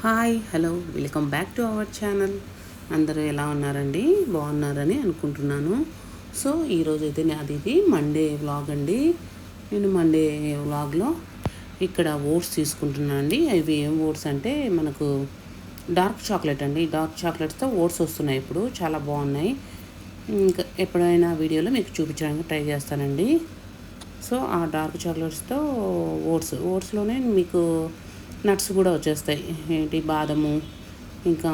Hi hello welcome back to our channel. అందరూ ఎలా ఉన్నారండి? బాగున్నారని అనుకుంటున్నాను. సో ఈరోజు అయితే ఇది మండే వ్లాగ్ అండి. నేను మండే వ్లాగ్లో ఇక్కడ ఓట్స్ తీసుకుంటున్నాను అండి. అవి ఏం ఓట్స్ అంటే మనకు డార్క్ చాక్లెట్ అండి. డార్క్ చాక్లెట్స్తో ఓట్స్ వస్తున్నాయి ఇప్పుడు, చాలా బాగున్నాయి. ఇంకా ఎప్పుడైనా వీడియోలో మీకు చూపించడానికి ట్రై చేస్తానండి. సో ఆ డార్క్ చాక్లెట్స్తో ఓట్స్లోనే మీకు నట్స్ కూడా వచ్చేస్తాయి. ఏంటి బాదము, ఇంకా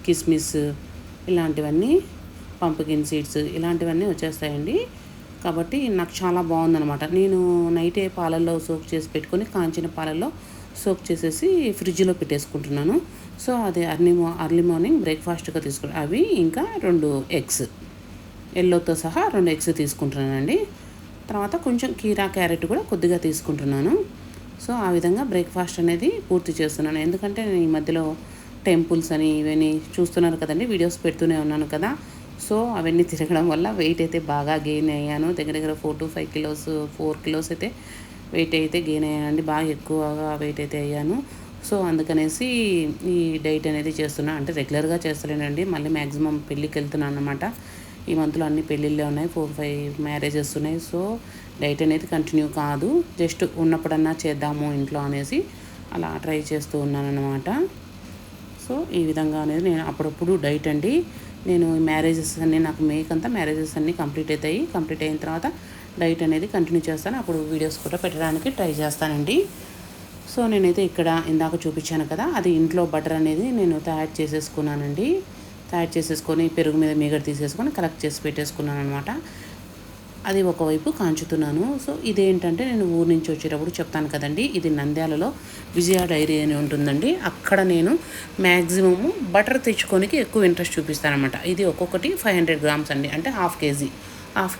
కిస్మిస్, ఇలాంటివన్నీ పంప్కిన్ సీడ్స్ ఇలాంటివన్నీ వచ్చేస్తాయండి. కాబట్టి నాకు చాలా బాగుందనమాట. నేను నైటే పాలల్లో సోక్ చేసి పెట్టుకొని, కాంచిన పాలల్లో సోక్ చేసేసి ఫ్రిడ్జ్లో పెట్టేసుకుంటున్నాను. సో అది అర్లీ మార్నింగ్ బ్రేక్ఫాస్ట్గా తీసుకుంటాను. అవి ఇంకా 2 ఎగ్స్, ఎల్లోతో సహా 2 ఎగ్స్ తీసుకుంటున్నానండి. తర్వాత కొంచెం కీరా, క్యారెట్ కూడా కొద్దిగా తీసుకుంటున్నాను. సో ఆ విధంగా బ్రేక్ఫాస్ట్ అనేది పూర్తి చేస్తున్నాను. ఎందుకంటే నేను ఈ మధ్యలో టెంపుల్స్ అని ఇవన్నీ చూస్తున్నారు కదండి, వీడియోస్ పెడుతూనే ఉన్నాను కదా. సో అవన్నీ తిరగడం వల్ల వెయిట్ అయితే బాగా గెయిన్ అయ్యాను. దగ్గర 4 to 5 కిలోస్, 4 కిలోస్ అయితే వెయిట్ అయితే గెయిన్ అయ్యానండి. బాగా ఎక్కువగా వెయిట్ అయితే అయ్యాను. సో అందుకనేసి ఈ డైట్ అనేది చేస్తున్నాను. అంటే రెగ్యులర్గా చేస్తలేనండి, మళ్ళీ మ్యాక్సిమం పెళ్ళికి వెళ్తున్నాను అనమాట. ఈ మంత్లో అన్ని పెళ్ళిళ్ళే ఉన్నాయి, 4-5 మ్యారేజెస్ ఉన్నాయి. సో డైట్ అనేది కంటిన్యూ కాదు, జస్ట్ ఉన్నప్పుడన్నా చేద్దాము ఇంట్లో అనేసి అలా ట్రై చేస్తూ ఉన్నాను అనమాట. సో ఈ విధంగా అనేది నేను అప్పుడప్పుడు డైట్ అండి. నేను మ్యారేజెస్ అన్నీ, నాకు మేకంతా మ్యారేజెస్ అన్నీ కంప్లీట్ అవుతాయి. కంప్లీట్ అయిన తర్వాత డైట్ అనేది కంటిన్యూ చేస్తాను. అప్పుడు వీడియోస్ కూడా పెట్టడానికి ట్రై చేస్తానండి. సో నేనైతే ఇక్కడ ఇందాక చూపించాను కదా, అది ఇంట్లో బటర్ అనేది నేను తయారు చేసేసుకున్నానండి. తయారు చేసేసుకొని పెరుగు మీద మీగడ తీసేసుకొని కలెక్ట్ చేసి పెట్టేసుకున్నాను అనమాట. అది ఒకవైపు కాంచుతున్నాను. సో ఇదేంటంటే నేను ఊరు నుంచి వచ్చేటప్పుడు చెప్తాను కదండి, ఇది నంద్యాలలో విజయ డైరీ అని ఉంటుందండి. అక్కడ నేను మ్యాక్సిమము బటర్ తెచ్చుకోనికి ఎక్కువ ఇంట్రెస్ట్ చూపిస్తానమాట. ఇది ఒక్కొక్కటి 500 గ్రామ్స్ అండి, అంటే హాఫ్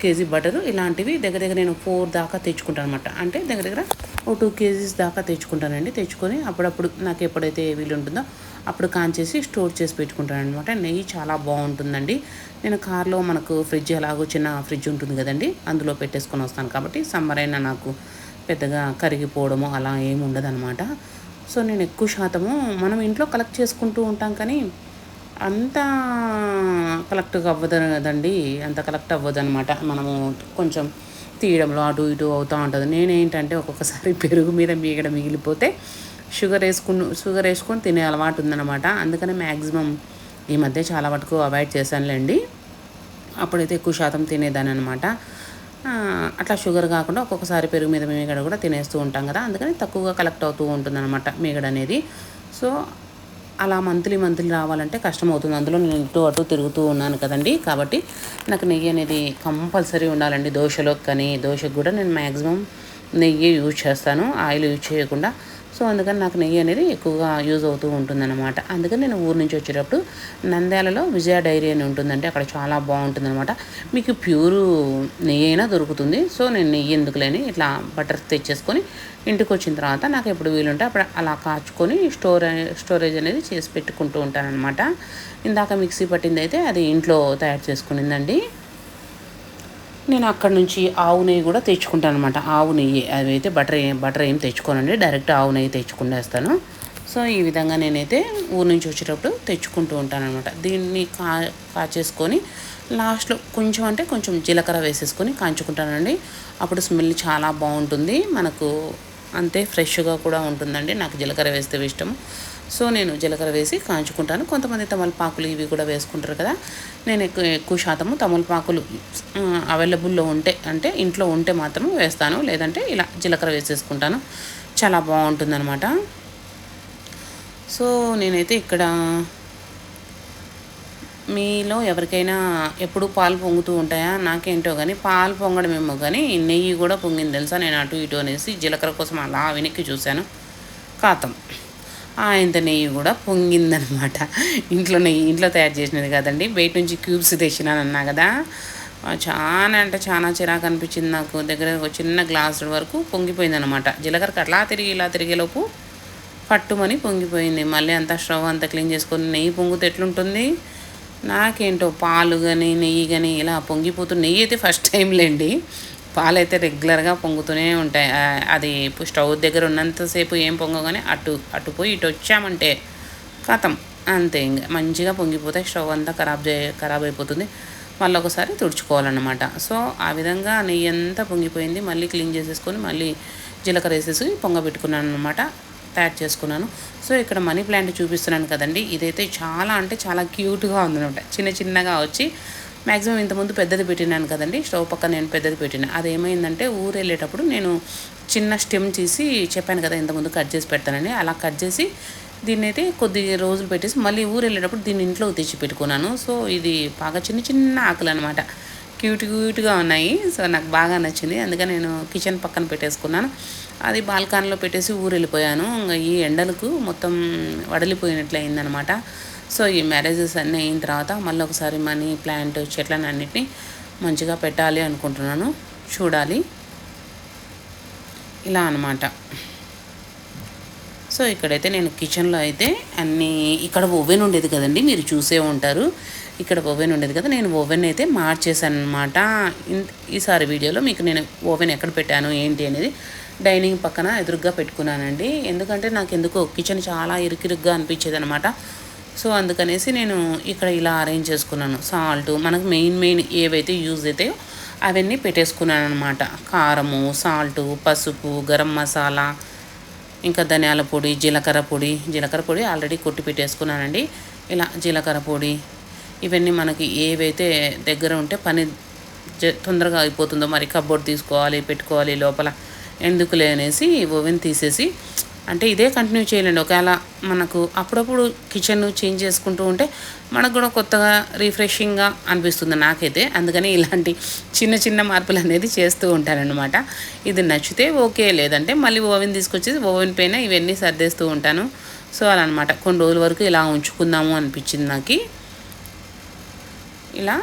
కేజీ బటరు. ఇలాంటివి దగ్గర నేను 4 దాకా తెచ్చుకుంటాను అనమాట. అంటే దగ్గర 2 కేజీస్ దాకా తెచ్చుకుంటానండి. తెచ్చుకొని అప్పుడప్పుడు నాకు ఎప్పుడైతే వీలు ఉంటుందో అప్పుడు కాంచేసి స్టోర్ చేసి పెట్టుకుంటాను అనమాట. నెయ్యి చాలా బాగుంటుందండి. నేను కార్లో మనకు ఫ్రిడ్జ్ ఎలాగో చిన్న ఫ్రిడ్జ్ ఉంటుంది కదండి, అందులో పెట్టేసుకొని వస్తాను. కాబట్టి సమ్మర్ అయినా నాకు పెద్దగా కరిగిపోవడము అలా ఏమి ఉండదన్నమాట. సో నేను ఎక్కువ శాతము మనం ఇంట్లో కలెక్ట్ చేసుకుంటూ ఉంటాం, కానీ అంత కలెక్ట్ అవ్వదు కదండి, అంత కలెక్ట్ అవ్వదు అనమాట. మనము కొంచెం తీయడంలో అటు ఇటు అవుతూ ఉంటుంది. నేనేంటంటే ఒక్కొక్కసారి పెరుగు మీద మీగడ మిగిలిపోతే షుగర్ వేసుకొని తినే అలవాటు ఉందన్నమాట. అందుకని మ్యాక్సిమం ఈ మధ్య చాలా వరకు అవాయిడ్ చేశానులేండి. అప్పుడైతే ఎక్కువ శాతం తినేదాన్ని అనమాట. అట్లా షుగర్ కాకుండా ఒక్కొక్కసారి పెరుగు మీద మీగడ కూడా తినేస్తూ ఉంటాం కదా, అందుకని తక్కువగా కలెక్ట్ అవుతూ ఉంటుందన్నమాట మీగడ అనేది. సో అలా మంత్లీ రావాలంటే కష్టమవుతుంది. అందులో నేను ఇటు అటు తిరుగుతూ ఉన్నాను కదండి. కాబట్టి నాకు నెయ్యి అనేది కంపల్సరీ ఉండాలండి. దోశకు కూడా నేను మ్యాక్సిమం నెయ్యి యూజ్ చేస్తాను, ఆయిల్ యూజ్ చేయకుండా. సో అందుకని నాకు నెయ్యి అనేది ఎక్కువగా యూజ్ అవుతూ ఉంటుందన్నమాట. అందుకని నేను ఊరు నుంచి వచ్చేటప్పుడు నంద్యాలలో విజయ డైరీ అని ఉంటుందంటే అక్కడ చాలా బాగుంటుందన్నమాట. మీకు ప్యూరు నెయ్యి అయినా దొరుకుతుంది. సో నేను నెయ్యి ఎందుకులేని ఇట్లా బటర్ తెచ్చేసుకొని ఇంటికి వచ్చిన తర్వాత నాకు ఎప్పుడు వీలుంటే అప్పుడు అలా కాచుకొని స్టోరేజ్ అనేది చేసి పెట్టుకుంటూ ఉంటానన్నమాట. ఇందాక మిక్సీ పట్టింది అయితే అది ఇంట్లో తయారు చేసుకునిందండి. నేను అక్కడ నుంచి ఆవు నెయ్యి కూడా తెచ్చుకుంటాను అనమాట. ఆవు నెయ్యి అవి అయితే బటర్ ఏం తెచ్చుకోనండి, డైరెక్ట్ ఆవు నెయ్యి తెచ్చుకునేస్తాను. సో ఈ విధంగా నేనైతే ఊరు నుంచి వచ్చేటప్పుడు తెచ్చుకుంటూ ఉంటానన్నమాట. దీన్ని కాచేసుకొని లాస్ట్లో కొంచెం జీలకర్ర వేసేసుకొని కాంచుకుంటానండి. అప్పుడు స్మెల్ చాలా బాగుంటుంది మనకు, అంతే ఫ్రెష్గా కూడా ఉంటుందండి. నాకు జీలకర్ర వేస్తే ఇష్టం. సో నేను జీలకర్ర వేసి కాంచుకుంటాను. కొంతమంది తమలపాకులు ఇవి కూడా వేసుకుంటారు కదా. నేను ఎక్కువ శాతము తమలపాకులు అవైలబుల్లో ఉంటే, అంటే ఇంట్లో ఉంటే మాత్రం వేస్తాను, లేదంటే ఇలా జీలకర్ర వేసేసుకుంటాను. చాలా బాగుంటుందన్నమాట. సో నేనైతే ఇక్కడ మీలో ఎవరికైనా ఎప్పుడు పాలు పొంగుతూ ఉంటాయా? నాకేంటో కానీ పాలు పొంగడమేమో కానీ నెయ్యి కూడా పొంగింది తెలుసా. నేను అటు ఇటు అనేసి జీలకర్ర కోసం అలా వెనక్కి చూశాను, కాతం ఇంత నెయ్యి కూడా పొంగిందనమాట. ఇంట్లో తయారు చేసినది కదండి, బయట నుంచి క్యూబ్స్ తెచ్చినానన్నా కదా. చాలా అంటే చాలా చిరాకు అనిపించింది నాకు. దగ్గర ఒక చిన్న గ్లాస్ వరకు పొంగిపోయింది అనమాట. జీలకర్రకి అట్లా ఇలా తిరిగేలోపు పట్టుమని పొంగిపోయింది. మళ్ళీ అంతా స్టవ్ అంతా క్లీన్ చేసుకొని నెయ్యి పొంగితే ఎట్లుంటుంది. నాకేంటో పాలు కానీ నెయ్యి కానీ ఇలా పొంగిపోతుంది. నెయ్యి అయితే ఫస్ట్ టైం లేండి, పాలైతే రెగ్యులర్గా పొంగుతూనే ఉంటాయి. అది స్టవ్ దగ్గర ఉన్నంతసేపు ఏం పొంగగానే అటు పోయి ఇటు వచ్చామంటే కథం అంతే. ఇంకా మంచిగా పొంగిపోతాయి, స్టవ్ అంతా ఖరాబ్ అయిపోతుంది. మళ్ళీ ఒకసారి తుడుచుకోవాలన్నమాట. సో ఆ విధంగా నెయ్యి అంతా పొంగిపోయింది. మళ్ళీ క్లీన్ చేసేసుకొని మళ్ళీ జీలకర్ర వేసేసి పొంగబెట్టుకున్నాను అనమాట, తయారు చేసుకున్నాను. సో ఇక్కడ మనీ ప్లాంట్ చూపిస్తున్నాను కదండి, ఇదైతే చాలా అంటే చాలా క్యూట్గా ఉందన్నమాట. చిన్నగా వచ్చి మ్యాక్సిమం ఇంతకుముందు పెద్దది పెట్టినాను కదండి, స్టవ్ పక్కన నేను పెద్దది పెట్టినా. అది ఏమైందంటే ఊరు వెళ్ళేటప్పుడు నేను చిన్న స్టెమ్ తీసి చెప్పాను కదా ఇంతకుముందు కట్ చేసి పెడతానని, అలా కట్ చేసి దీన్ని అయితే కొద్ది రోజులు పెట్టేసి మళ్ళీ ఊరు వెళ్ళేటప్పుడు దీన్ని ఇంట్లో తెచ్చి పెట్టుకున్నాను. సో ఇది బాగా చిన్న ఆకులు అనమాట, క్యూట్గా ఉన్నాయి. సో నాకు బాగా నచ్చింది, అందుకని నేను కిచెన్ పక్కన పెట్టేసుకున్నాను. అది బాల్కాన్లో పెట్టేసి ఊరు వెళ్ళిపోయాను. ఇంకా ఈ ఎండలకు మొత్తం వడలిపోయినట్లు అయిందనమాట. సో ఈ మ్యారేజెస్ అన్నీ అయిన తర్వాత మళ్ళీ ఒకసారి మనీ ప్లాంట్ చెట్లను అన్నిటినీ మంచిగా పెట్టాలి అనుకుంటున్నాను. చూడాలి ఇలా అనమాట. సో ఇక్కడైతే నేను కిచెన్లో అయితే అన్నీ, ఇక్కడ ఓవెన్ ఉండేది కదండి, మీరు చూసే ఉంటారు. ఇక్కడ ఓవెన్ ఉండేది కదా, నేను ఓవెన్ అయితే మార్చేసాను అనమాట. ఈసారి వీడియోలో మీకు నేను ఓవెన్ ఎక్కడ పెట్టాను ఏంటి అనేది డైనింగ్ పక్కన ఎదురుగ్గా పెట్టుకున్నానండి. ఎందుకంటే నాకు ఎందుకో కిచెన్ చాలా ఇరుకిరుగ్గా అనిపించేది అనమాట. సో అందుకనేసి నేను ఇక్కడ ఇలా అరేంజ్ చేసుకున్నాను. సాల్ట్, మనకు మెయిన్ ఏవైతే యూజ్ అవుతాయో అవన్నీ పెట్టేసుకున్నాను అనమాట. కారము, సాల్టు, పసుపు, గరం మసాలా, ఇంకా ధనియాల పొడి, జీలకర్ర పొడి ఆల్రెడీ కొట్టి పెట్టేసుకున్నానండి. ఇలా జీలకర్ర పొడి ఇవన్నీ మనకి ఏవైతే దగ్గర ఉంటే పని తొందరగా అయిపోతుందో, మరి కబ్బోర్డ్ తీసుకోవాలి పెట్టుకోవాలి లోపల ఎందుకులే అనేసి ఓవెన్ తీసేసి, అంటే ఇదే కంటిన్యూ చేయాలండి. ఒకవేళ మనకు అప్పుడప్పుడు కిచెన్ చేంజ్ చేసుకుంటూ ఉంటే మనకు కూడా కొత్తగా రిఫ్రెషింగ్గా అనిపిస్తుంది నాకైతే. అందుకని ఇలాంటి చిన్న మార్పులు అనేది చేస్తూ ఉంటానన్నమాట. ఇది నచ్చితే ఓకే, లేదంటే మళ్ళీ ఓవెన్ తీసుకొచ్చేసి ఓవెన్ పైన ఇవన్నీ సర్దేస్తూ ఉంటాను. సో అలా అనమాట. కొన్ని రోజుల వరకు ఇలా ఉంచుకుందాము అనిపించింది నాకు, ఇలా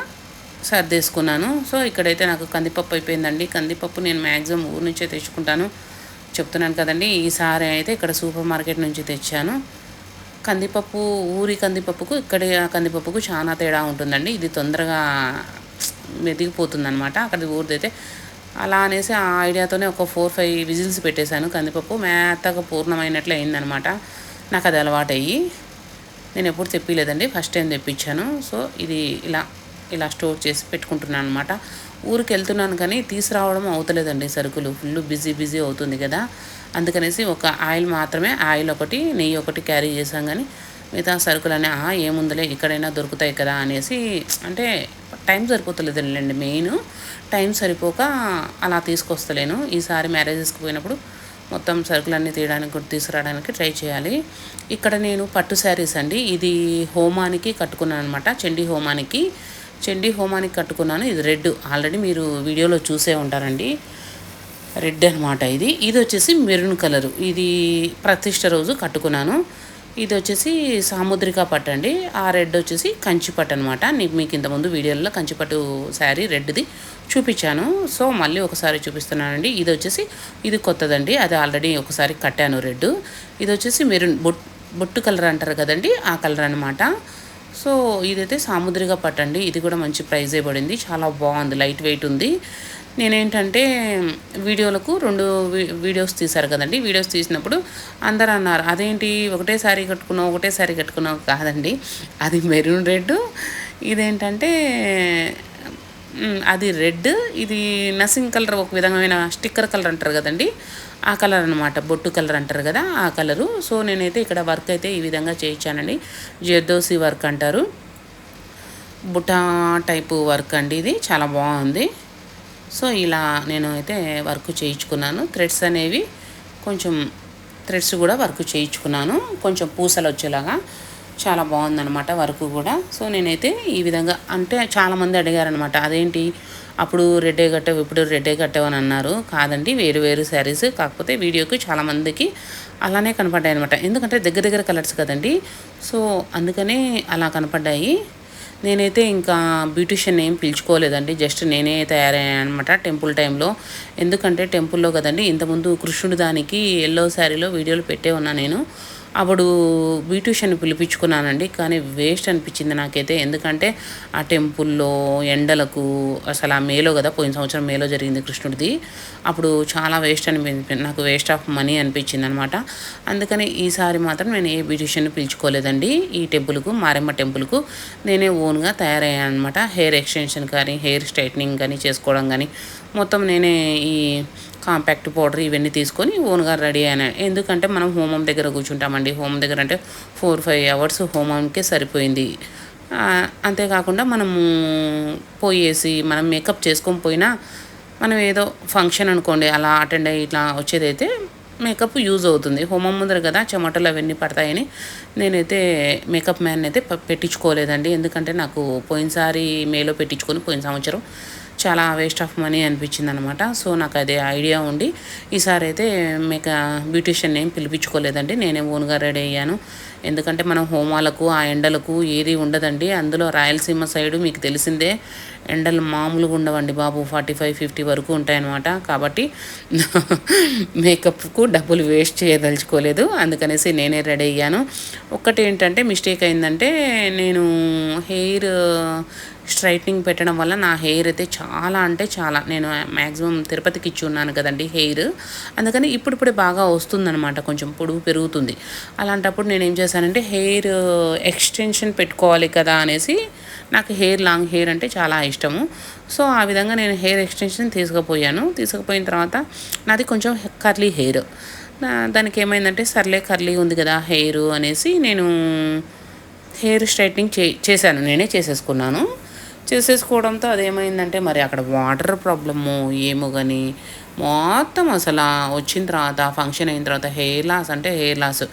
సర్దేసుకున్నాను. సో ఇక్కడైతే నాకు కందిపప్పు అయిపోయిందండి. కందిపప్పు నేను మ్యాక్సిమం ఊరు నుంచే తెచ్చుకుంటాను, చెప్తున్నాను కదండి. ఈసారి అయితే ఇక్కడ సూపర్ మార్కెట్ నుంచి తెచ్చాను. కందిపప్పు, ఊరి కందిపప్పుకు ఇక్కడ కందిపప్పుకు చాలా తేడా ఉంటుందండి. ఇది తొందరగా మెదిగిపోతుంది అనమాట, అక్కడ ఊరిదైతే. అలా అనేసి ఆ ఐడియాతోనే ఒక 4-5 విజిల్స్ పెట్టేశాను. కందిపప్పు మేత్తగా పూర్ణమైనట్లు అయిందనమాట. నాకు అది అలవాటయ్యి, నేను ఎప్పుడు తెప్పిలేదండి, ఫస్ట్ టైం తెప్పించాను. సో ఇది ఇలా స్టోర్ చేసి పెట్టుకుంటున్నాను అనమాట. ఊరికి వెళ్తున్నాను కానీ తీసుకురావడం అవుతలేదండి, సరుకులు ఫుల్ బిజీ అవుతుంది కదా. అందుకనేసి ఒక ఆయిల్ ఒకటి, నెయ్యి ఒకటి క్యారీ చేశాం. కానీ మిగతా సరుకులనే ఏముందిలే ఇక్కడైనా దొరుకుతాయి కదా అనేసి, అంటే టైం సరిపోతలేదండి. మెయిన్ టైం సరిపోక అలా తీసుకొస్తలేను. ఈసారి మ్యారేజెస్కి పోయినప్పుడు మొత్తం సరుకులన్నీ తీసుకురావడానికి ట్రై చేయాలి. ఇక్కడ నేను పట్టు శారీస్ అండి, ఇది హోమానికి కట్టుకున్నాను అనమాట. చండీ హోమానికి కట్టుకున్నాను. ఇది రెడ్, ఆల్రెడీ మీరు వీడియోలో చూసే ఉంటారండి, రెడ్ అనమాట. ఇది వచ్చేసి మెరూన్ కలరు, ఇది ప్రతిష్ట రోజు కట్టుకున్నాను. ఇది వచ్చేసి సాముద్రిక పట్టు అండి. ఆ రెడ్ వచ్చేసి కంచిపట్టు అనమాట. మీకు ఇంతకుముందు వీడియోలో కంచిపట్టు శారీ రెడ్ది చూపించాను. సో మళ్ళీ ఒకసారి చూపిస్తున్నానండి. ఇది కొత్తదండి, అది ఆల్రెడీ ఒకసారి కట్టాను రెడ్. ఇది వచ్చేసి మెరూన్ బొట్టు కలర్ అంటారు కదండి, ఆ కలర్ అనమాట. సో ఇదైతే సాముద్రిక పట్టు అండి. ఇది కూడా మంచి ప్రైజే పడింది, చాలా బాగుంది, లైట్ వెయిట్ ఉంది. నేనేంటంటే వీడియోలకు 2 వీడియోస్ తీశారు కదండి. వీడియోస్ తీసినప్పుడు అందరూ అన్నారు, అదేంటి ఒకటే శారీ కట్టుకున్నావు కాదండి, అది మెరూన్ రెడ్, ఇదేంటంటే అది రెడ్, ఇది నసింగ్ కలర్, ఒక విధమైన స్టిక్కర్ కలర్ అంటారు కదండి, ఆ కలర్ అనమాట, బొట్టు కలర్ అంటారు కదా, ఆ కలరు. సో నేనైతే ఇక్కడ వర్క్ అయితే ఈ విధంగా చేయించానండి. జర్దోసి వర్క్ అంటారు, బుట్టా టైపు వర్క్ అండి, ఇది చాలా బాగుంది. సో ఇలా నేను అయితే వర్క్ చేయించుకున్నాను. థ్రెడ్స్ కూడా వర్క్ చేయించుకున్నాను, కొంచెం పూసలు వచ్చేలాగా. చాలా బాగుందనమాట వర్క్ కూడా. సో నేనైతే ఈ విధంగా, అంటే చాలామంది అడిగారనమాట, అదేంటి అప్పుడు రెడ్డే కట్టావు ఇప్పుడు రెడ్డే కట్టావు అని అన్నారు. కాదండి, వేరు శారీస్, కాకపోతే వీడియోకి చాలామందికి అలానే కనపడ్డాయి అనమాట. ఎందుకంటే దగ్గర కలర్స్ కదండి, సో అందుకనే అలా కనపడ్డాయి. నేనైతే ఇంకా బ్యూటిషియన్ ఏం పిలుచుకోలేదండి, జస్ట్ నేనే తయారయ్యాను అనమాట టెంపుల్ టైంలో. ఎందుకంటే టెంపుల్లో కదండి, ఇంతకుముందు కృష్ణుడి దానికి ఎల్లో శారీలో వీడియోలు పెట్టే ఉన్నా నేను. అప్పుడు బ్యూటీషియన్ పిలిపించుకున్నానండి. కానీ వేస్ట్ అనిపించింది నాకైతే. ఎందుకంటే ఆ టెంపుల్లో ఎండలకు అసలు ఆ మేలో కదా, పోయిన సంవత్సరం మేలో జరిగింది కృష్ణుడిది. అప్పుడు చాలా వేస్ట్ నాకు వేస్ట్ ఆఫ్ మనీ అనిపించింది అనమాట. అందుకని ఈసారి మాత్రం నేను ఏ బ్యూటీషియన్ పిలుచుకోలేదండి. ఈ టెంపుల్కు, మారెమ్మ టెంపుల్కు నేనే ఓన్గా తయారయ్యాను అనమాట. హెయిర్ ఎక్స్టెన్షన్ కానీ, హెయిర్ స్ట్రైట్నింగ్ కానీ చేసుకోవడం కానీ మొత్తం నేనే ఈ కాంపాక్ట్ పౌడర్ ఇవన్నీ తీసుకొని ఓన్గా రెడీ అయ్యాను. ఎందుకంటే మనం హోమం దగ్గర కూర్చుంటామండి. హోమం దగ్గర అంటే 4-5 అవర్స్ హోమంకే సరిపోయింది. అంతేకాకుండా మనము పోయేసి మనం మేకప్ చేసుకొని పోయినా, మనం ఏదో ఫంక్షన్ అనుకోండి అలా అటెండ్ అయ్యి ఇట్లా వచ్చేదైతే మేకప్ యూజ్ అవుతుంది. హోమం ముందర కదా చెమటలు అవన్నీ పడతాయని నేనైతే మేకప్ మ్యాన్ అయితే పెట్టించుకోలేదండి. ఎందుకంటే నాకు పోయినసారి మేలో పెట్టించుకొని పోయిన సంవత్సరం చాలా వేస్ట్ ఆఫ్ మనీ అనిపించింది అనమాట. సో నాకు అదే ఐడియా ఉండి ఈసారి అయితే బ్యూటీషియన్ ఏం పిలిపించుకోలేదండి. నేనే ఓన్గా రెడీ అయ్యాను. ఎందుకంటే మనం హోమాలకు ఆ ఎండలకు ఏది ఉండదండి. అందులో రాయలసీమ సైడు మీకు తెలిసిందే, ఎండలు మామూలుగా ఉండవండి బాబు. 45-50 వరకు ఉంటాయన్నమాట. కాబట్టి మేకప్కు డబ్బులు వేస్ట్ చేయదలుచుకోలేదు. అందుకనేసి నేనే రెడీ అయ్యాను. ఒక్కటి ఏంటంటే మిస్టేక్ అయిందంటే, నేను హెయిర్ స్ట్రైట్నింగ్ పెట్టడం వల్ల నా హెయిర్ అయితే చాలా అంటే చాలా, నేను మ్యాక్సిమం తిరుపతికి ఇచ్చి ఉన్నాను కదండి హెయిర్. అందుకని ఇప్పుడిప్పుడే బాగా వస్తుందన్నమాట, కొంచెం పొడుగు పెరుగుతుంది. అలాంటప్పుడు నేను ఏం చేశానంటే హెయిర్ ఎక్స్టెన్షన్ పెట్టుకోవాలి కదా అనేసి, నాకు లాంగ్ హెయిర్ అంటే చాలా ఇష్టము. సో ఆ విధంగా నేను హెయిర్ ఎక్స్టెన్షన్ తీసుకుపోయిన తర్వాత నాది కొంచెం కర్లీ హెయిర్. దానికి ఏమైందంటే సర్లే కర్లీ ఉంది కదా హెయిర్ అనేసి నేను హెయిర్ స్ట్రైట్నింగ్ చేశాను. నేనే చేసేసుకోవడంతో అదేమైందంటే మరి అక్కడ వాటర్ ప్రాబ్లము ఏమో కానీ మొత్తం అసలు వచ్చిన తర్వాత ఫంక్షన్ అయిన తర్వాత హెయిర్ లాస్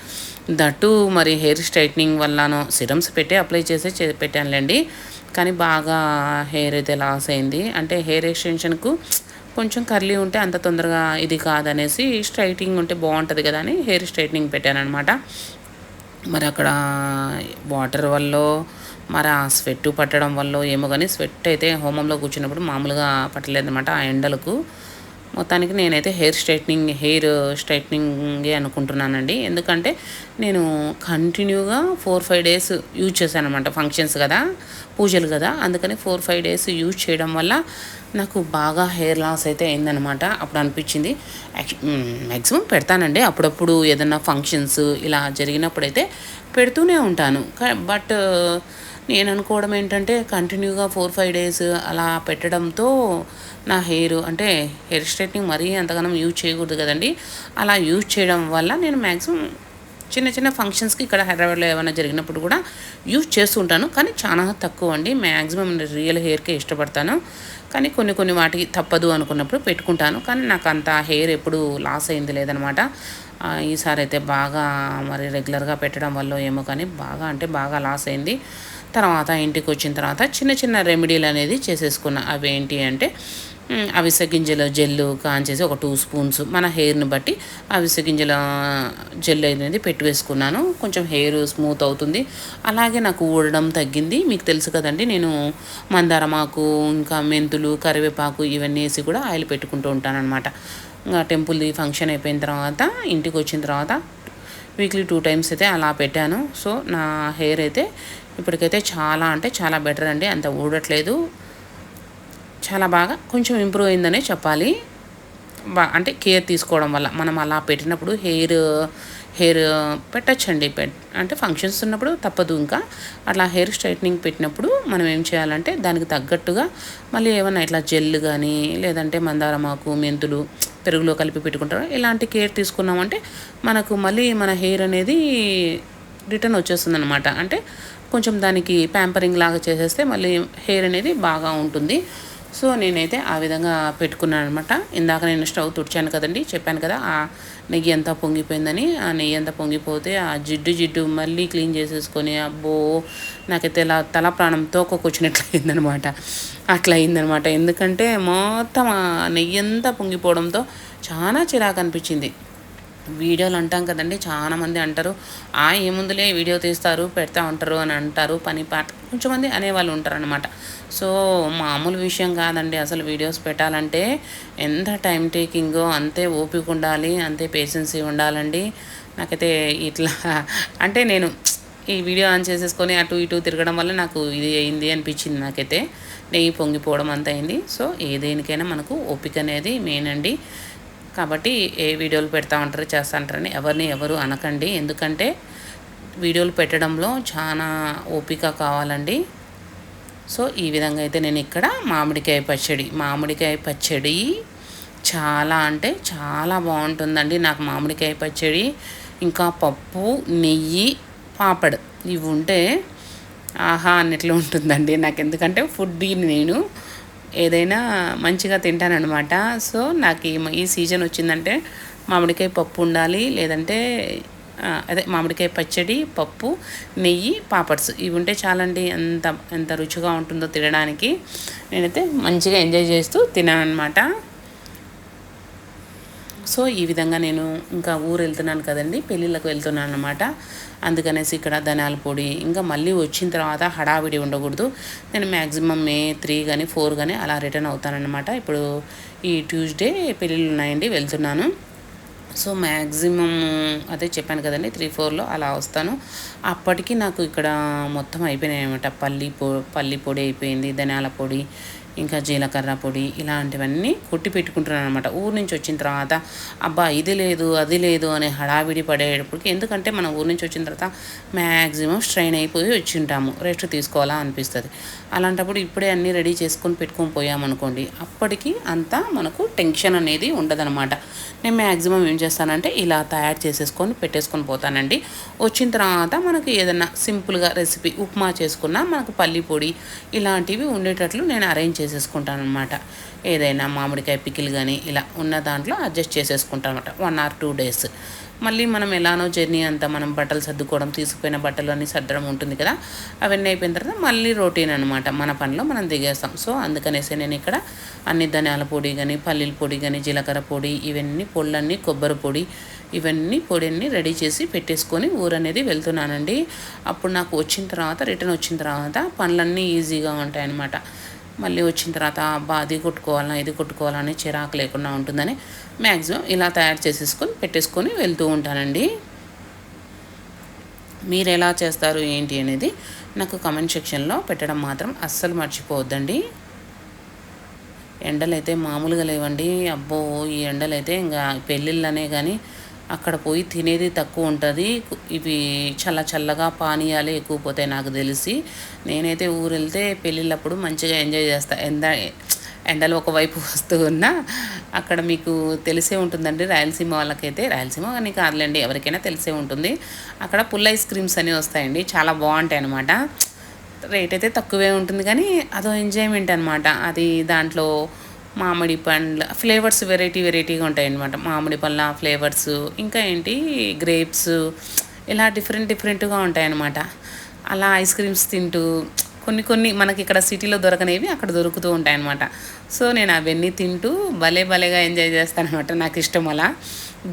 దట్టు. మరి హెయిర్ స్ట్రైట్నింగ్ వల్లనో సిరమ్స్ పెట్టి అప్లై పెట్టానులేండి. కానీ బాగా హెయిర్ అయితే లాస్ అయింది. అంటే హెయిర్ ఎక్స్టెన్షన్కు కొంచెం కర్లీ ఉంటే అంత తొందరగా ఇది కాదనేసి స్ట్రైటింగ్ ఉంటే బాగుంటుంది కదా అని హెయిర్ స్ట్రైట్నింగ్ పెట్టానమాట. మరి అక్కడ వాటర్ వల్ల మరి ఆ స్వెట్ పట్టడం వల్ల ఏమో కానీ స్వెట్ అయితే హోమంలో కూర్చున్నప్పుడు మామూలుగా పట్టలేదన్నమాట ఆ ఎండలకు. మొత్తానికి నేనైతే హెయిర్ స్ట్రైట్నింగే అనుకుంటున్నానండి. ఎందుకంటే నేను కంటిన్యూగా 4-5 డేస్ యూజ్ చేశాను అనమాట. ఫంక్షన్స్ కదా, పూజలు కదా, అందుకని 4-5 డేస్ యూజ్ చేయడం వల్ల నాకు బాగా హెయిర్ లాస్ అయితే అయిందనమాట. అప్పుడు అనిపించింది మ్యాక్సిమం పెడతానండి అప్పుడప్పుడు, ఏదన్నా ఫంక్షన్స్ ఇలా జరిగినప్పుడైతే పెడుతూనే ఉంటాను. బట్ నేను అనుకోవడం ఏంటంటే కంటిన్యూగా 4-5 డేస్ అలా పెట్టడంతో నా హెయిర్ స్ట్రైట్నింగ్ మరీ అంతగానం యూజ్ చేయకూడదు కదండి. అలా యూజ్ చేయడం వల్ల నేను మ్యాక్సిమం చిన్న ఫంక్షన్స్కి ఇక్కడ హైదరాబాద్లో ఏమైనా జరిగినప్పుడు కూడా యూజ్ చేస్తుంటాను. కానీ చాలా తక్కువ అండి. మ్యాక్సిమం రియల్ హెయిర్కే ఇష్టపడతాను. కానీ కొన్ని వాటికి తప్పదు అనుకున్నప్పుడు పెట్టుకుంటాను. కానీ నాకు అంత హెయిర్ ఎప్పుడు లాస్ అయింది లేదనమాట. ఈసారి అయితే బాగా మరి రెగ్యులర్గా పెట్టడం వల్ల ఏమో కానీ బాగా లాస్ అయింది. తర్వాత ఇంటికి వచ్చిన తర్వాత చిన్న రెమెడీలు అనేది చేసేసుకున్నా. అవి ఏంటి అంటే అవిసె గింజల జెల్లు కాంచేసి ఒక 2 స్పూన్స్ మన హెయిర్ని బట్టి అవిసె గింజల జెల్ అనేది వేసుకున్నాను. కొంచెం హెయిర్ స్మూత్ అవుతుంది. అలాగే నాకు ఊడడం తగ్గింది. మీకు తెలుసు కదండి, నేను మందారమాకు, ఇంకా మెంతులు, కరివేపాకు ఇవన్నీ వేసి కూడా ఆయిల్ పెట్టుకుంటూ ఉంటానన్నమాట. ఇంకా టెంపుల్ది ఫంక్షన్ అయిపోయిన తర్వాత ఇంటికి వచ్చిన తర్వాత వీక్లీ 2 టైమ్స్ అయితే అలా పెట్టాను. సో నా హెయిర్ అయితే ఇప్పటికైతే చాలా అంటే చాలా బెటర్ అండి. అంత ఊడట్లేదు. చాలా బాగా కొంచెం ఇంప్రూవ్ అయిందనే చెప్పాలి. అంటే కేర్ తీసుకోవడం వల్ల మనం అలా పెట్టినప్పుడు హెయిర్ పెట్టచ్చండి. అంటే ఫంక్షన్స్ ఉన్నప్పుడు తప్పదు. ఇంకా అట్లా హెయిర్ స్ట్రైట్నింగ్ పెట్టినప్పుడు మనం ఏం చేయాలంటే దానికి తగ్గట్టుగా మళ్ళీ ఏమన్నా ఇట్లా జెల్ కానీ, లేదంటే మందారమాకు, మెంతులు పెరుగులో కలిపి పెట్టుకుంటారు. ఇలాంటి కేర్ తీసుకున్నామంటే మనకు మళ్ళీ మన హెయిర్ అనేది రిటర్న్ వచ్చేస్తుంది అనమాట. అంటే కొంచెం దానికి ప్యాంపరింగ్ లాగా చేసేస్తే మళ్ళీ హెయిర్ అనేది బాగా ఉంటుంది. సో నేనైతే ఆ విధంగా పెట్టుకున్నాను అనమాట. ఇందాక నేను స్టవ్ తుడిచాను కదండి, చెప్పాను కదా ఆ నెయ్యి అంతా పొంగిపోయిందని. ఆ నెయ్యి అంతా పొంగిపోతే ఆ జిడ్డు మళ్ళీ క్లీన్ చేసేసుకొని అబ్బో నాకైతే తల ప్రాణం తోకొచ్చినట్లు అయిందనమాట. అట్లా అయిందనమాట. ఎందుకంటే మొత్తం ఆ నెయ్యి అంతా పొంగిపోవడంతో చాలా చిరాకు అనిపించింది. వీడియోలు అంటాం కదండి, చాలామంది అంటారు ఏముందులే వీడియో తీస్తారు పెడతా ఉంటారు అని అంటారు. పని పాట కొంచెంమంది అనేవాళ్ళు ఉంటారనమాట. సో మామూలు విషయం కాదండి. అసలు వీడియోస్ పెట్టాలంటే ఎంత టైం టేకింగో అంతే ఓపిక ఉండాలి, అంతే పేషెన్సీ ఉండాలండి. నాకైతే ఇట్లా అంటే నేను ఈ వీడియో ఆన్ చేసేసుకొని అటు ఇటు తిరగడం వల్ల నాకు ఇది అయింది అనిపించింది. నాకైతే నెయ్యి పొంగిపోవడం అంత అయింది. సో ఏదేనికైనా మనకు ఓపిక అనేది మెయిన్ అండి. కాబట్టి ఏ వీడియోలు పెడతా ఉంటారు చేస్తూ ఉంటారని ఎవరు అనకండి. ఎందుకంటే వీడియోలు పెట్టడంలో చాలా ఓపిక కావాలండి. సో ఈ విధంగా అయితే నేను ఇక్కడ మామిడికాయ పచ్చడి చాలా అంటే చాలా బాగుంటుందండి. నాకు మామిడికాయ పచ్చడి ఇంకా పప్పు, నెయ్యి, పాపడ్ ఇవి ఉంటే ఆహా అన్నట్లు ఉంటుందండి నాకు. ఎందుకంటే నేను ఏదైనా మంచిగా తింటానన్నమాట. సో నాకు ఈ సీజన్ వచ్చిందంటే మామిడికాయ పప్పు ఉండాలి, లేదంటే అదే మామిడికాయ పచ్చడి, పప్పు, నెయ్యి, పాపడ్స్ ఇవి ఉంటే చాలండి. ఎంత రుచిగా ఉంటుందో తినడానికి. నేనైతే మంచిగా ఎంజాయ్ చేస్తూ తినాను అనమాట. సో ఈ విధంగా నేను ఇంకా ఊరు వెళ్తున్నాను కదండి, పెళ్ళిళ్ళకు వెళ్తున్నాను అనమాట. అందుకనేసి ఇక్కడ ధనియాల పొడి, ఇంకా మళ్ళీ వచ్చిన తర్వాత హడావిడి ఉండకూడదు. నేను మ్యాక్సిమం May 3 కానీ 4 కానీ అలా రిటర్న్ అవుతానన్నమాట. ఇప్పుడు ఈ ట్యూస్డే పెళ్ళిళ్ళు ఉన్నాయండి, వెళ్తున్నాను. సో మ్యాక్సిమం అదే చెప్పాను కదండి 3-4లో అలా వస్తాను. అప్పటికి నాకు ఇక్కడ మొత్తం అయిపోయినాయి అనమాట. పల్లి పొడి అయిపోయింది, ధనియాల పొడి, ఇంకా జీలకర్ర పొడి ఇలాంటివన్నీ కొట్టి పెట్టుకుంటున్నాను అనమాట. ఊరు నుంచి వచ్చిన తర్వాత అబ్బా ఇది లేదు అది లేదు అనే హడావిడి పడేటప్పటికి, ఎందుకంటే మనం ఊరు నుంచి వచ్చిన తర్వాత మ్యాక్సిమం స్ట్రెయిన్ అయిపోయి వచ్చి ఉంటాము, రెస్ట్ తీసుకోవాలా అనిపిస్తుంది. అలాంటప్పుడు ఇప్పుడే అన్నీ రెడీ చేసుకొని పెట్టుకొని పోయామనుకోండి, అప్పటికి అంతా మనకు టెన్షన్ అనేది ఉండదనమాట. నేను మ్యాక్సిమం ఏం చేస్తానంటే ఇలా తయారు చేసేసుకొని పెట్టేసుకొని పోతానండి. వచ్చిన తర్వాత మనకి ఏదైనా సింపుల్గా రెసిపీ ఉప్మా చేసుకున్నా మనకు పల్లి పొడి ఇలాంటివి ఉండేటట్లు నేను అరేంజ్ చేసేసుకుంటాను అనమాట. ఏదైనా మామిడికాయ పికిల్ కానీ ఇలా ఉన్న దాంట్లో అడ్జస్ట్ చేసేసుకుంటాను అనమాట 1 or 2 days. మళ్ళీ మనం ఎలానో జర్నీ అంతా మనం బట్టలు సర్దుకోవడం, తీసుకుపోయిన బట్టలు అన్నీ సర్దడం ఉంటుంది కదా, అవన్నీ అయిపోయిన తర్వాత మళ్ళీ రొటీన్ అనమాట, మన పనిలో మనం దిగేస్తాం. సో అందుకనేసి నేను ఇక్కడ అన్ని ధనియాల పొడి కానీ, పల్లీల పొడి కానీ, జీలకర్ర పొడి ఇవన్నీ పొళ్ళన్నీ, కొబ్బరి పొడి ఇవన్నీ పొడిని రెడీ చేసి పెట్టేసుకొని ఊరనేది వెళ్తున్నానండి. అప్పుడు నాకు రిటర్న్ వచ్చిన తర్వాత పనులన్నీ ఈజీగా ఉంటాయన్నమాట. మళ్ళీ వచ్చిన తర్వాత అబ్బా అది కొట్టుకోవాలన్నా ఇది కొట్టుకోవాలని చిరాకు లేకుండా ఉంటుందని మ్యాక్సిమం ఇలా తయారు చేసేసుకొని పెట్టేసుకొని వెళ్తూ ఉంటానండి. మీరు ఎలా చేస్తారు ఏంటి అనేది నాకు కమెంట్ సెక్షన్లో పెట్టడం మాత్రం అస్సలు మర్చిపోవద్దండి. ఎండలైతే మామూలుగా లేవండి. అబ్బో ఈ ఎండలైతే ఇంకా పెళ్ళిళ్ళనే కానీ అక్కడ పోయి తినేది తక్కువ ఉంటుంది. ఇవి చల్లగా పానీయాలే ఎక్కువ పోతాయి నాకు తెలిసి. నేనైతే ఊరు వెళ్తే పెళ్ళిళ్ళప్పుడు మంచిగా ఎంజాయ్ చేస్తాను. ఎండలు ఒకవైపు వస్తూ ఉన్నా అక్కడ మీకు తెలిసే ఉంటుందండి, రాయలసీమ వాళ్ళకైతే, రాయలసీమ కానీ కాదులేండి ఎవరికైనా తెలిసే ఉంటుంది, అక్కడ పుల్ల ఐస్ క్రీమ్స్ అనేవి వస్తాయండి. చాలా బాగుంటాయి అన్నమాట. రేట్ అయితే తక్కువే ఉంటుంది కానీ అదో ఎంజాయ్మెంట్ అనమాట. అది దాంట్లో మామిడి పండ్ల ఫ్లేవర్స్ వెరైటీగా ఉంటాయన్నమాట. మామిడి పళ్ళ ఫ్లేవర్స్, ఇంకా ఏంటి గ్రేప్స్, ఇలా డిఫరెంట్గా ఉంటాయన్నమాట. అలా ఐస్ క్రీమ్స్ తింటూ కొన్ని మనకి ఇక్కడ సిటీలో దొరకనేవి అక్కడ దొరుకుతూ ఉంటాయన్నమాట. సో నేను అవన్నీ తింటూ భలేగా ఎంజాయ్ చేస్తానమాట. నాకు ఇష్టం అలా.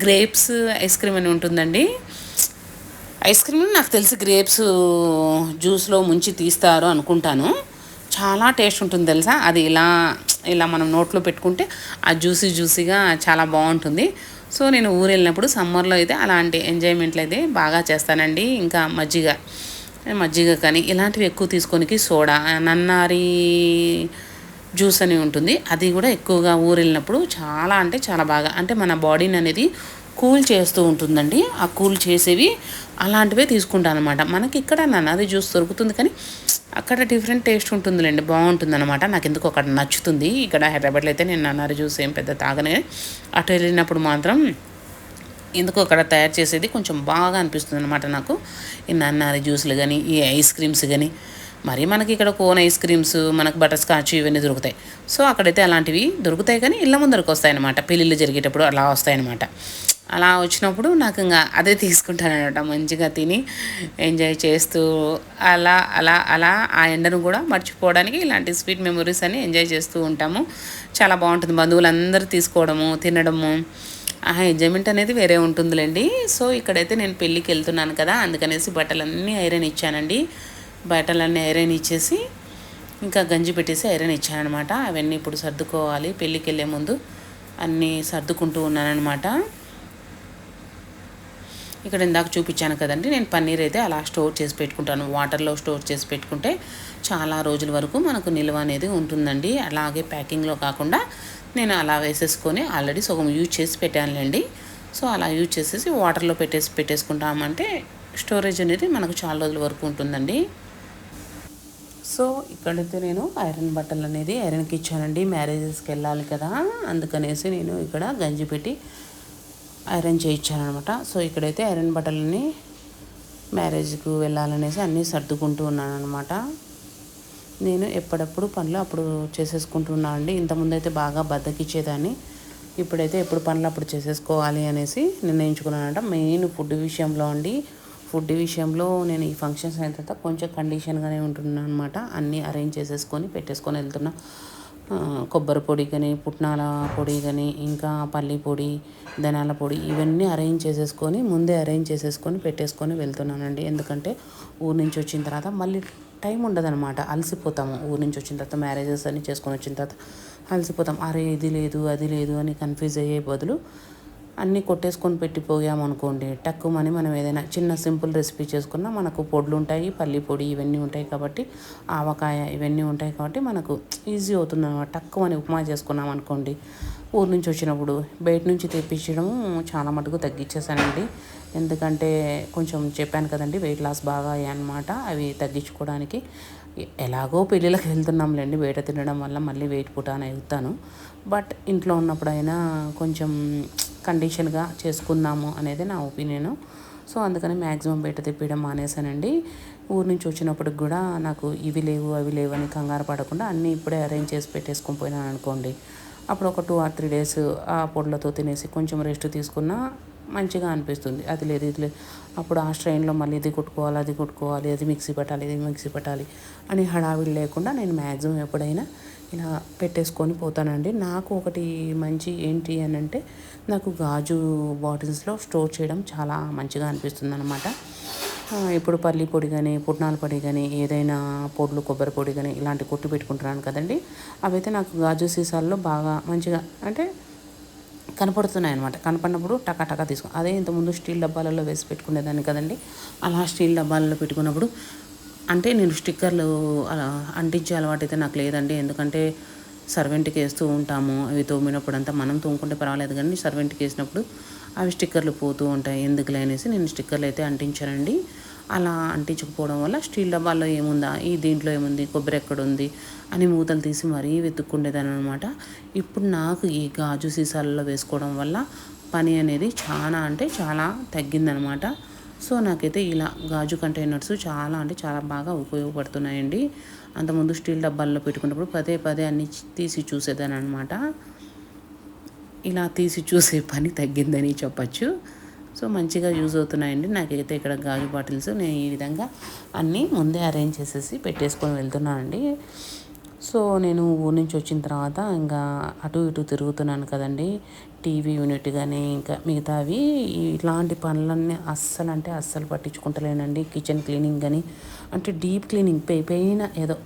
గ్రేప్స్ ఐస్ క్రీమ్ అని ఉంటుందండి. ఐస్ క్రీమ్ నాకు తెలిసి గ్రేప్స్ జ్యూస్లో ముంచి తీస్తారు అనుకుంటాను. చాలా టేస్ట్ ఉంటుంది తెలుసా. అది ఇలా మనం నోట్లో పెట్టుకుంటే ఆ జ్యూసీగా చాలా బాగుంటుంది. సో నేను ఊరు వెళ్ళినప్పుడు సమ్మర్లో అయితే అలాంటి ఎంజాయ్మెంట్లు అయితే బాగా చేస్తానండి. ఇంకా మజ్జిగ కానీ ఇలాంటివి ఎక్కువ తీసుకొనికి, సోడా, నన్నారి జ్యూస్ అని ఉంటుంది, అది కూడా ఎక్కువగా ఊరు వెళ్ళినప్పుడు చాలా అంటే చాలా బాగా, అంటే మన బాడీని అనేది కూల్ చేస్తూ ఉంటుందండి. ఆ కూల్ చేసేవి అలాంటివే తీసుకుంటాను అనమాట. మనకి ఇక్కడ నన్నారి జ్యూస్ దొరుకుతుంది కానీ అక్కడ డిఫరెంట్ టేస్ట్ ఉంటుందిలేండి, బాగుంటుందన్నమాట. నాకు ఎందుకు అక్కడ నచ్చుతుంది. ఇక్కడ హైదరాబాద్లో అయితే నేను నన్నారి జ్యూస్ ఏం పెద్ద తాగనే, అటు వెళ్ళినప్పుడు మాత్రం ఎందుకు అక్కడ తయారు చేసేది కొంచెం బాగా అనిపిస్తుంది అనమాట నాకు. ఈ నన్నారి జ్యూస్లు కానీ, ఈ ఐస్ క్రీమ్స్ కానీ, మరి మనకి ఇక్కడ కోన్ ఐస్ క్రీమ్స్, మనకు బటర్ స్కాచ్ ఇవన్నీ దొరుకుతాయి. సో అక్కడైతే అలాంటివి దొరుకుతాయి కానీ ఇళ్ళ ముందరకు వస్తాయన్నమాట, పెళ్ళిళ్ళు జరిగేటప్పుడు అలా వస్తాయన్నమాట. అలా వచ్చినప్పుడు నాకు ఇంకా అదే తీసుకుంటానన్నమాట, మంచిగా తిని ఎంజాయ్ చేస్తూ అలా ఆ ఎండను కూడా మర్చిపోవడానికి ఇలాంటి స్వీట్ మెమొరీస్ అని ఎంజాయ్ చేస్తూ ఉంటాము. చాలా బాగుంటుంది. బంధువులందరూ తీసుకోవడము, తినడము, ఆ ఎంజాయ్మెంట్ అనేది వేరే ఉంటుందిలేండి. సో ఇక్కడైతే నేను పెళ్ళికి వెళ్తున్నాను కదా, అందుకనేసి బట్టలన్నీ ఐరన్ ఇచ్చానండి. బట్టలన్నీ ఐరన్ ఇచ్చేసి ఇంకా గంజి పెట్టేసి ఐరన్ ఇచ్చానమాట. అవన్నీ ఇప్పుడు సర్దుకోవాలి. పెళ్ళికి వెళ్ళే ముందు అన్నీ సర్దుకుంటూ ఉన్నానమాట. ఇక్కడ ఇందాక చూపించాను కదండి, నేను పన్నీర్ అయితే అలా స్టోర్ చేసి పెట్టుకుంటాను. వాటర్లో స్టోర్ చేసి పెట్టుకుంటే చాలా రోజుల వరకు మనకు నిల్వ అనేది ఉంటుందండి. అలాగే ప్యాకింగ్లో కాకుండా నేను అలా వేసేసుకొని ఆల్రెడీ సగం యూజ్ చేసి పెట్టానులేండి. సో అలా యూజ్ చేసేసి వాటర్లో పెట్టేసుకుంటామంటే స్టోరేజ్ అనేది మనకు చాలా రోజుల వరకు ఉంటుందండి. సో ఇక్కడైతే నేను ఐరన్ బట్టలు అనేది ఐరన్కి ఇచ్చానండి. మ్యారేజెస్కి వెళ్ళాలి కదా, అందుకనేసి నేను ఇక్కడ గంజి పెట్టి ఐరన్ చేయించానమాట. సో ఇక్కడైతే ఐరన్ బట్టలని మ్యారేజ్కి వెళ్ళాలనేసి అన్నీ సర్దుకుంటూ ఉన్నాను అనమాట. నేను ఎప్పుడప్పుడు పనులు అప్పుడు చేసేసుకుంటున్నాను అండి. ఇంతకుముందు అయితే బాగా బద్దకిచ్చేదాన్ని. ఇప్పుడైతే ఎప్పుడు పనులు అప్పుడు చేసేసుకోవాలి అనేసి నిర్ణయించుకున్నానంట. మెయిన్ ఫుడ్ విషయంలో అండి, ఫుడ్ విషయంలో నేను ఈ ఫంక్షన్స్ అయిన తర్వాత కొంచెం కండిషన్గానే ఉంటున్నాను అనమాట. అన్నీ అరేంజ్ చేసేసుకొని పెట్టేసుకొని వెళ్తున్నా. కొబ్బరి పొడి కానీ, పుట్నాల పొడి కానీ, ఇంకా పల్లి పొడి, ధనాల పొడి, ఇవన్నీ ముందే అరేంజ్ చేసేసుకొని పెట్టేసుకొని వెళ్తున్నానండి. ఎందుకంటే ఊరు నుంచి వచ్చిన తర్వాత మళ్ళీ టైం ఉండదనమాట, అలసిపోతాము. ఊరు నుంచి వచ్చిన తర్వాత మ్యారేజెస్ అన్నీ చేసుకొని వచ్చిన తర్వాత అలసిపోతాం. అరే ఇది లేదు అది లేదు అని కన్ఫ్యూజ్ అయ్యే బదులు అన్నీ కొట్టేసుకొని పెట్టిపోయామనుకోండి, టక్కుమని మనం ఏదైనా చిన్న సింపుల్ రెసిపీ చేసుకున్నా మనకు పొడులు ఉంటాయి, పల్లి పొడి ఇవన్నీ ఉంటాయి కాబట్టి, ఆవకాయ ఇవన్నీ ఉంటాయి కాబట్టి మనకు ఈజీ అవుతుంది అన్నమాట. టక్కుమని ఉప్మా చేసుకున్నాం అనుకోండి, ఊరు నుంచి వచ్చినప్పుడు బయట నుంచి తెప్పించడం చాలా మటుకు తగ్గించేసానండి. ఎందుకంటే కొంచెం చెప్పాను కదండి, వెయిట్ లాస్ బాగా అయ్యాయన్నమాట. అవి తగ్గించుకోవడానికి ఎలాగో పెళ్ళిళ్ళకి వెళ్తున్నాంలేండి, బయట తినడం వల్ల మళ్ళీ వెయిట్ పుటాన్ అవుతాను. బట్ ఇంట్లో ఉన్నప్పుడైనా కొంచెం కండిషన్గా చేసుకుందాము అనేది నా ఒపీనియను. సో అందుకని మ్యాక్సిమం బయట తెప్పించడం మానేసానండి. ఊరు నుంచి వచ్చినప్పటికి కూడా నాకు ఇవి లేవు అవి లేవు అని కంగారు పడకుండా అన్నీ ఇప్పుడే అరేంజ్ చేసి పెట్టేసుకొని పోయినాను అనుకోండి, అప్పుడు ఒక 2 or 3 days ఆ పొడిలతో తినేసి కొంచెం రెస్ట్ తీసుకున్నా మంచిగా అనిపిస్తుంది. అది లేదు ఇది లేదు, అప్పుడు ఆ స్ట్రెయిన్లో మళ్ళీ ఇది కొట్టుకోవాలి అది కొట్టుకోవాలి, అది మిక్సీ పెట్టాలి ఇది మిక్సీ పెట్టాలి అని హడావిడి లేకుండా నేను మ్యాక్సిమం ఎప్పుడైనా ఇలా పెట్టేసుకొని పోతానండి. నాకు ఒకటి మంచి ఏంటి అని అంటే, నాకు గాజు బాటిల్స్లో స్టోర్ చేయడం చాలా మంచిగా అనిపిస్తుంది అనమాట. ఇప్పుడు పల్లి పొడి కానీ, పుట్నాల పొడి కానీ, ఏదైనా పొడులు కొబ్బరి పొడి కానీ ఇలాంటి కొట్టి పెట్టుకుంటున్నాను కదండి, అవైతే నాకు గాజు సీసాల్లో బాగా మంచిగా అంటే కనపడుతున్నాయి అనమాట. కనపడినప్పుడు టకా తీసుకో. అదే ఇంతకుముందు స్టీల్ డబ్బాలలో వేసి పెట్టుకునేదాన్ని కదండి, అలా స్టీల్ డబ్బాలలో పెట్టుకున్నప్పుడు అంటే నేను స్టిక్కర్లు అలా అంటించే అలవాటు అయితే నాకు లేదండి. ఎందుకంటే సర్వెంట్కి వేస్తూ ఉంటాము, అవి తోమినప్పుడు అంతా మనం తోముకుంటే పర్వాలేదు, కానీ సర్వెంట్కి వేసినప్పుడు అవి స్టిక్కర్లు పోతూ ఉంటాయి, ఎందుకులే అనేసి నేను స్టిక్కర్లు అయితే అంటించానండి. అలా అంటించకపోవడం వల్ల స్టీల్ డబ్బాల్లో ఏముందా, ఈ దీంట్లో ఏముంది, కొబ్బరి ఎక్కడుంది అని మూతలు తీసి మరీ వెతుక్కుండేదాన్ని అనమాట. ఇప్పుడు నాకు ఈ గాజు సీసాలలో వేసుకోవడం వల్ల పని అనేది చాలా అంటే చాలా తగ్గిందనమాట. సో నాకైతే ఇలా గాజు కంటైనర్స్ చాలా అంటే చాలా బాగా ఉపయోగపడుతున్నాయండి. అంతకుముందు స్టీల్ డబ్బాల్లో పెట్టుకున్నప్పుడు పదే అన్నీ తీసి చూసేదాన్ని అనమాట. ఇలా తీసి చూసే పని తగ్గిందని చెప్పచ్చు. సో మంచిగా యూజ్ అవుతున్నాయండి నాకైతే. ఇక్కడ గాజు బాటిల్స్ నేను ఈ విధంగా అన్నీ ముందే అరేంజ్ చేసేసి పెట్టేసుకొని వెళ్తున్నానండి. సో నేను ఊరి నుంచి వచ్చిన తర్వాత ఇంకా అటు ఇటు తిరుగుతున్నాను కదండి, టీవీ యూనిట్ కానీ ఇంకా మిగతావి ఇట్లాంటి పనులన్నీ అస్సలు పట్టించుకుంటలేనండి. కిచెన్ క్లీనింగ్ కానీ అంటే డీప్ క్లీనింగ్ పైన ఏదో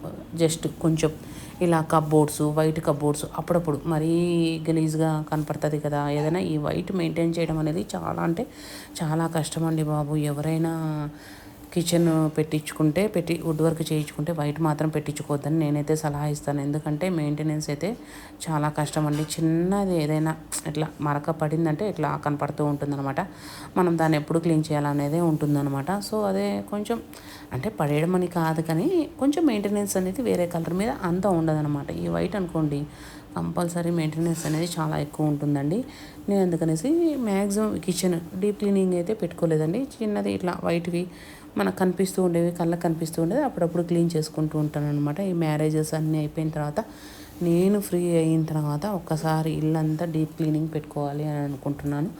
జస్ట్ కొంచెం ఇలా కబ్బోర్డ్స్, వైట్ కబ్బోర్డ్స్ అప్పుడప్పుడు మరీ గలీజ్గా కనపడుతుంది కదా, ఏదైనా ఈ వైట్ మెయింటైన్ చేయడం అనేది చాలా అంటే చాలా కష్టం అండి బాబు. ఎవరైనా కిచెన్ వుడ్ వర్క్ చేయించుకుంటే వైట్ మాత్రం పెట్టించుకోవద్దని నేనైతే సలహా ఇస్తాను. ఎందుకంటే మెయింటెనెన్స్ అయితే చాలా కష్టం అండి. చిన్నది ఏదైనా ఇట్లా మరక పడిందంటే ఇట్లా కనపడుతూ ఉంటుందన్నమాట. మనం దాన్ని ఎప్పుడు క్లీన్ చేయాలనేదే ఉంటుందన్నమాట. సో అదే కొంచెం అంటే పడేయడం అని కాదు, కానీ కొంచెం మెయింటెనెన్స్ అనేది వేరే కలర్ మీద అంత ఉండదన్నమాట. ఈ వైట్ అనుకోండి కంపల్సరీ మెయింటెనెన్స్ అనేది చాలా ఎక్కువ ఉంటుందండి. నేను అందుకనేసి మ్యాక్సిమం కిచెన్ డీప్ క్లీనింగ్ అయితే పెట్టుకోలేదండి. చిన్నది ఇట్లా వైట్వి మనకు కనిపిస్తూ ఉండేవి, కళ్ళకు కనిపిస్తూ ఉండేది అప్పుడప్పుడు క్లీన్ చేసుకుంటూ ఉంటాను అనమాట. ఈ మ్యారేజెస్ అన్నీ అయిపోయిన తర్వాత నేను ఫ్రీ అయిన తర్వాత ఒక్కసారి ఇల్లంతా డీప్ క్లీనింగ్ పెట్టుకోవాలి అని అనుకుంటున్నాను.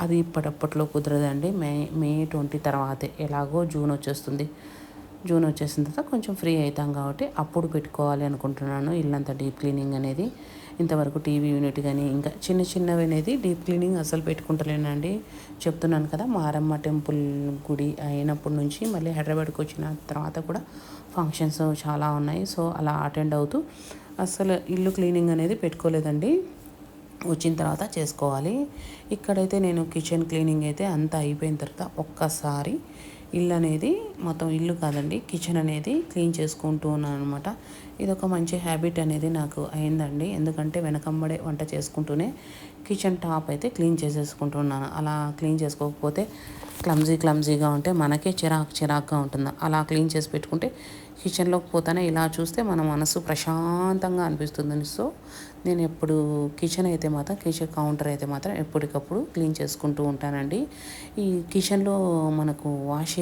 అది ఇప్పటిలో కుదరదండి. మే 20 తర్వాతే, ఎలాగో జూన్ వచ్చేసిన తర్వాత కొంచెం ఫ్రీ అవుతాం కాబట్టి అప్పుడు పెట్టుకోవాలి అనుకుంటున్నాను ఇల్లంతా డీప్ క్లీనింగ్ అనేది. ఇంతవరకు టీవీ యూనిట్ కానీ ఇంకా చిన్నవి అనేది డీప్ క్లీనింగ్ అసలు పెట్టుకుంటలేనండి. చెప్తున్నాను కదా, మారమ్మ టెంపుల్ గుడి అయినప్పటి నుంచి మళ్ళీ హైదరాబాద్కి వచ్చిన తర్వాత కూడా ఫంక్షన్స్ చాలా ఉన్నాయి. సో అలా అటెండ్ అవుతూ అసలు ఇల్లు క్లీనింగ్ అనేది పెట్టుకోలేదండి. వచ్చిన తర్వాత చేసుకోవాలి. ఇక్కడైతే నేను కిచెన్ క్లీనింగ్ అయితే అంతా అయిపోయిన తర్వాత ఒక్కసారి ఇల్లు అనేది మొత్తం ఇల్లు కాదండి కిచెన్ అనేది క్లీన్ చేసుకుంటూ ఉన్నాను అనమాట. ఇదొక మంచి హ్యాబిట్ అనేది నాకు అయిందండి. ఎందుకంటే వెనకంబడే వంట చేసుకుంటూనే కిచెన్ టాప్ అయితే క్లీన్ చేసేసుకుంటున్నాను. అలా క్లీన్ చేసుకోకపోతే క్లమ్జీగా ఉంటే మనకే చిరాకుగా ఉంటుంది. అలా క్లీన్ చేసి పెట్టుకుంటే కిచెన్లోకి పోతానే ఇలా చూస్తే మన మనసు ప్రశాంతంగా అనిపిస్తుంది. సో నేను ఎప్పుడు కిచెన్ కౌంటర్ అయితే మాత్రం ఎప్పటికప్పుడు క్లీన్ చేసుకుంటూ ఉంటానండి. ఈ కిచెన్లో మనకు వాష్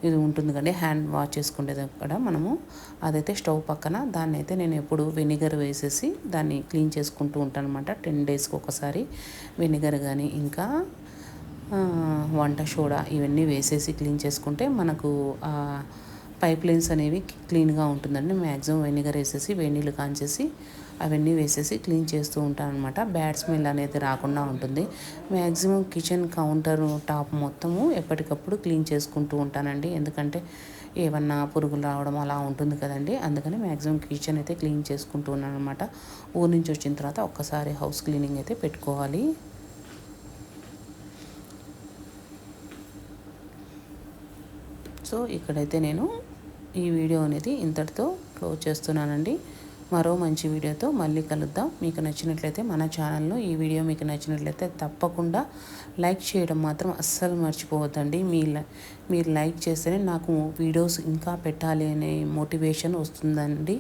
ఇది ఉంటుంది కండి, హ్యాండ్ వాష్ చేసుకునేది అక్కడ మనము అదైతే స్టవ్ పక్కన దాన్ని అయితే నేను ఎప్పుడు వెనిగర్ వేసేసి దాన్ని క్లీన్ చేసుకుంటూ ఉంటాను అనమాట. 10 డేస్కి ఒకసారి వెనిగర్ కానీ ఇంకా వంట సోడా ఇవన్నీ వేసేసి క్లీన్ చేసుకుంటే మనకు పైప్ లైన్స్ అనేవి క్లీన్గా ఉంటుందండి. మ్యాక్సిమం వెనిగర్ వేసేసి వేడినీళ్ళు కాంచేసి అవన్నీ వేసేసి క్లీన్ చేస్తూ ఉంటాను అనమాట. బ్యాడ్ స్మెల్ అనేది రాకుండా ఉంటుంది. మ్యాక్సిమం కిచెన్ కౌంటర్ టాప్ మొత్తము ఎప్పటికప్పుడు క్లీన్ చేసుకుంటూ ఉంటానండి. ఎందుకంటే ఏమన్నా పురుగులు రావడం అలా ఉంటుంది కదండి. అందుకని మ్యాక్సిమం కిచెన్ అయితే క్లీన్ చేసుకుంటూ ఉన్నాను అనమాట. ఊరి నుంచి వచ్చిన తర్వాత ఒక్కసారి హౌస్ క్లీనింగ్ అయితే పెట్టుకోవాలి. సో ఇక్కడైతే నేను ఈ వీడియో అనేది ఇంతటితో క్లోజ్ చేస్తున్నానండి. మరో మంచి వీడియోతో మళ్ళీ కలుద్దాం. మీకు నచ్చినట్లయితే మన ఛానల్ను ఈ వీడియో మీకు నచ్చినట్లయితే తప్పకుండా లైక్ చేయడం మాత్రం అస్సలు మర్చిపోవద్దండి. మీరు లైక్ చేస్తేనే నాకు వీడియోస్ ఇంకా పెట్టాలి అనే మోటివేషన్ వస్తుందండి.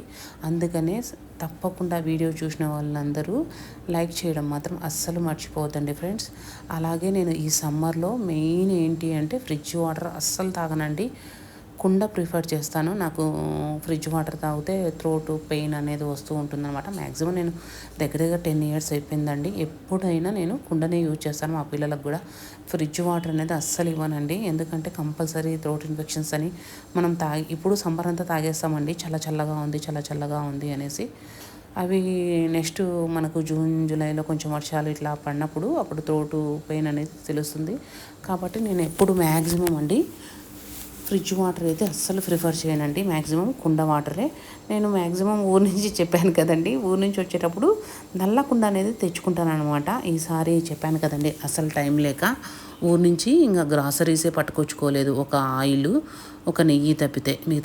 అందుకనే తప్పకుండా వీడియో చూసిన వాళ్ళందరూ లైక్ చేయడం మాత్రం అస్సలు మర్చిపోవద్దండి ఫ్రెండ్స్. అలాగే నేను ఈ సమ్మర్లో మెయిన్ ఏంటి అంటే ఫ్రిడ్జ్ వాటర్ అస్సలు తాగనండి. కుండ ప్రిఫర్ చేస్తాను. నాకు ఫ్రిడ్జ్ వాటర్ తాగితే థ్రోట్ పెయిన్ అనేది వస్తూ ఉంటుందన్నమాట. మ్యాక్సిమం నేను దగ్గర 10 ఇయర్స్ అయిపోయిందండి. ఎప్పుడైనా నేను కుండనే యూజ్ చేస్తాను. మా పిల్లలకు కూడా ఫ్రిడ్జ్ వాటర్ అనేది అస్సలు ఇవ్వనండి. ఎందుకంటే కంపల్సరీ థ్రోట్ ఇన్ఫెక్షన్స్ అని మనం ఇప్పుడు సమ్మర్ అంతా తాగేస్తామండి. చల్లగా ఉంది అనేసి. అవి నెక్స్ట్ మనకు జూన్ జూలైలో కొంచెం వర్షాలు ఇట్లా పడినప్పుడు అప్పుడు థ్రోట్ పెయిన్ అనేది తెలుస్తుంది. కాబట్టి నేను ఎప్పుడు మ్యాక్సిమం అండి ఫ్రిడ్జ్ వాటర్ అయితే అస్సలు ప్రిఫర్ చేయనండి. మ్యాక్సిమం కుండ వాటరే. నేను మ్యాక్సిమం ఊరి నుంచి చెప్పాను కదండి, ఊరి నుంచి వచ్చేటప్పుడు నల్ల కుండ అనేది తెచ్చుకుంటాను అనమాట. ఈసారి చెప్పాను కదండి అసలు టైం లేక ఊరి నుంచి ఇంకా గ్రాసరీసే పట్టుకొచ్చుకోలేదు. ఒక ఆయిల్, ఒక నెయ్యి తప్పితే మిగతా